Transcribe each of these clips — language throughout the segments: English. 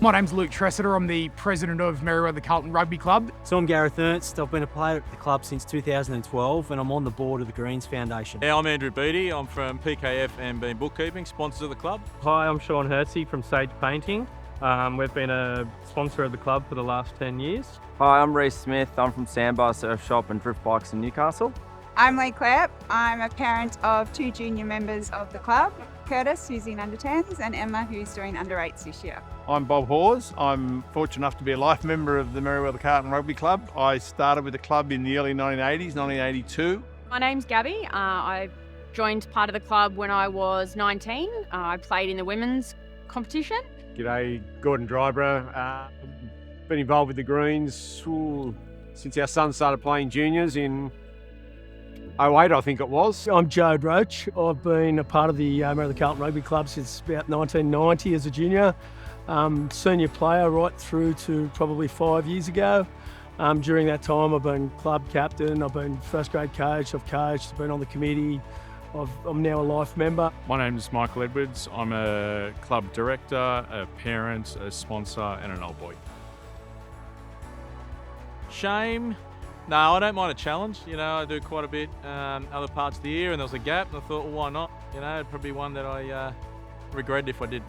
My name's Luke Tressiter. I'm the president of Merewether Carlton Rugby Club. So I'm Gareth Ernst. I've been a player at the club since 2012 and I'm on the board of the Greens Foundation. Yeah, I'm Andrew Beattie. I'm from PKF and Bean Bookkeeping, sponsors of the club. Hi, I'm Sean Hersey from Sage Painting. We've been a sponsor of the club for the last 10 years. Hi, I'm Reece Smith. I'm from Sandbar Surf Shop and Drift Bikes in Newcastle. I'm Lee Clapp. I'm a parent of 2 junior members of the club, Curtis, who's in under 10s, and Emma, who's doing under 8s this year. I'm Bob Hawes. I'm fortunate enough to be a life member of the Merewether Carlton Rugby Club. I started with the club in the early 1980s, 1982. My name's Gabby. I joined part of the club when I was 19. I played in the women's competition. G'day, Gordon Dryborough. Been involved with the Greens since our son started playing juniors in 08, I think it was. I'm Joe Roach. I've been a part of the Merewether Carlton Rugby Club since about 1990 as a junior. Senior player right through to probably 5 years ago. During that time I've been club captain, I've been first grade coach, I've coached, I've been on the committee. I'm now a life member. My name is Michael Edwards. I'm a club director, a parent, a sponsor and an old boy. Shame? No, I don't mind a challenge. You know, I do quite a bit other parts of the year, and there was a gap, and I thought, well, why not? You know, it'd probably be one that I regret if I did.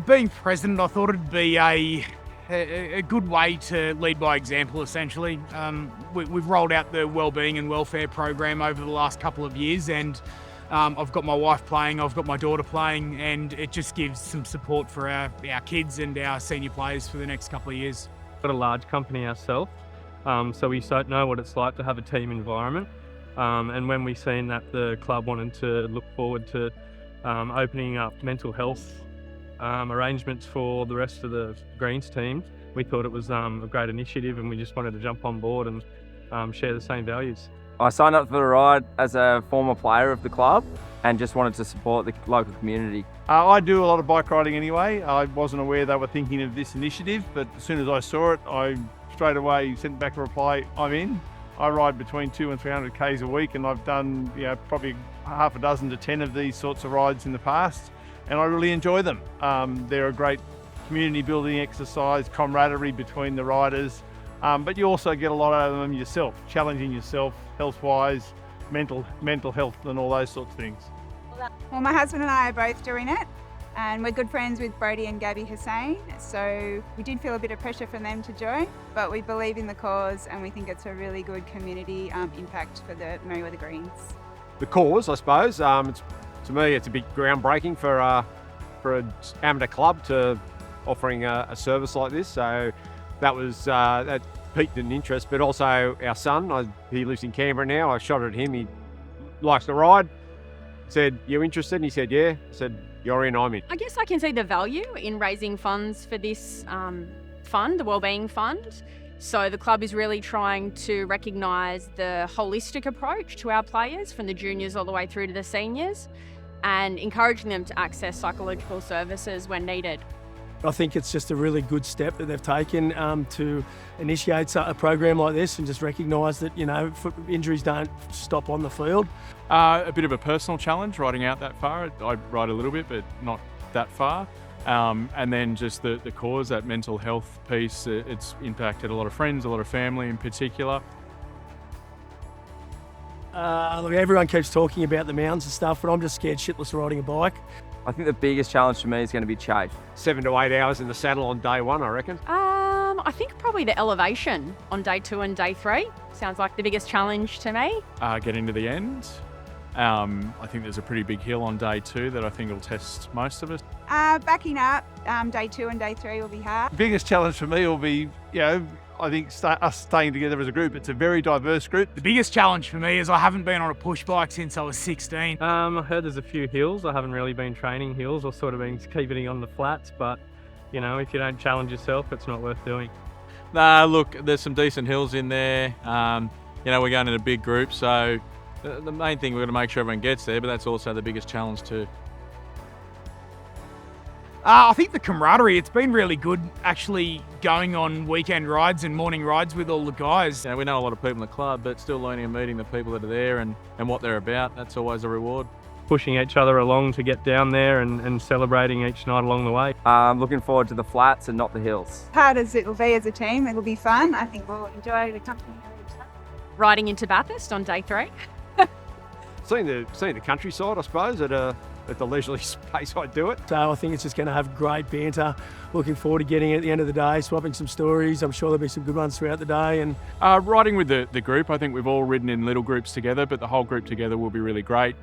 Being president, I thought it'd be a good way to lead by example, essentially. We've rolled out the wellbeing and welfare program over the last couple of years, and I've got my wife playing, I've got my daughter playing, and it just gives some support for our kids and our senior players for the next couple of years. We've got a large company ourselves, so we don't know what it's like to have a team environment. And when we seen that the club wanted to look forward to opening up mental health arrangements for the rest of the Greens team, we thought it was a great initiative, and we just wanted to jump on board and share the same values. I signed up for the ride as a former player of the club and just wanted to support the local community. I do a lot of bike riding anyway. I wasn't aware they were thinking of this initiative, but as soon as I saw it, I straight away sent back a reply, I'm in. I ride between 200 and 300 Ks a week, and I've done probably half a dozen to 10 of these sorts of rides in the past, and I really enjoy them. They're a great community building exercise, camaraderie between the riders, but you also get a lot out of them yourself, challenging yourself health-wise, mental health and all those sorts of things. Well, my husband and I are both doing it, and we're good friends with Brodie and Gabby Hussain, so we did feel a bit of pressure from them to join, but we believe in the cause and we think it's a really good community impact for the Merewether Greens. The cause, I suppose, to me it's a bit groundbreaking for an amateur club to offering a service like this, so that piqued an interest, but also our son, he lives in Canberra now, I shot at him, he likes to ride, said, you interested? And he said, yeah. I said, you're in, I'm in. I guess I can see the value in raising funds for this fund, the Wellbeing Fund. So the club is really trying to recognise the holistic approach to our players from the juniors all the way through to the seniors, and encouraging them to access psychological services when needed. I think it's just a really good step that they've taken to initiate a program like this and just recognise that, injuries don't stop on the field. A bit of a personal challenge riding out that far. I ride a little bit, but not that far. And then just the cause, that mental health piece, it's impacted a lot of friends, a lot of family in particular. Look, everyone keeps talking about the mountains and stuff, but I'm just scared shitless of riding a bike. I think the biggest challenge for me is going to be chafe. 7 to 8 hours in the saddle on day one, I reckon. I think probably the elevation on day 2 and day 3 sounds like the biggest challenge to me. Getting to the end. I think there's a pretty big hill on day 2 that I think will test most of us. Backing up, day 2 and day 3 will be hard. The biggest challenge for me will be, I think us staying together as a group. It's a very diverse group. The biggest challenge for me is I haven't been on a push bike since I was 16. I heard there's a few hills. I haven't really been training hills. I've sort of been keeping on the flats, but if you don't challenge yourself, it's not worth doing. Nah, look, there's some decent hills in there. We're going in a big group, so the main thing, we're going to make sure everyone gets there, but that's also the biggest challenge too. I think the camaraderie, it's been really good actually going on weekend rides and morning rides with all the guys. We know a lot of people in the club, but still learning and meeting the people that are there and what they're about, that's always a reward. pushing each other along to get down there and celebrating each night along the way. Looking forward to the flats and not the hills. Hard as it will be as a team, it'll be fun. I think we'll enjoy the company. Riding into Bathurst on day 3. Seeing the countryside, I suppose, at the leisurely space I do it. So I think it's just going to have great banter. Looking forward to getting it at the end of the day, swapping some stories. I'm sure there'll be some good ones throughout the day. And Riding with the group, I think we've all ridden in little groups together, but the whole group together will be really great.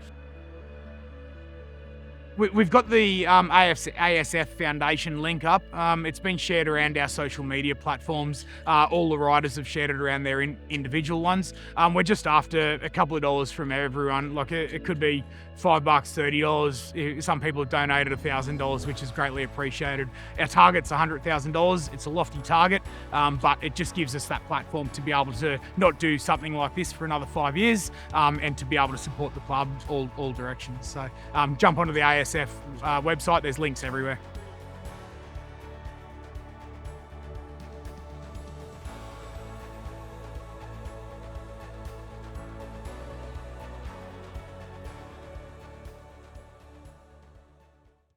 We've got the ASF Foundation link up. It's been shared around our social media platforms. All the riders have shared it around their individual ones. We're just after a couple of dollars from everyone. Like it could be $5, $30. Some people have donated $1,000, which is greatly appreciated. Our target's $100,000. It's a lofty target, but it just gives us that platform to be able to not do something like this for another 5 years, and to be able to support the club all directions. So jump onto the ASF website. There's links everywhere.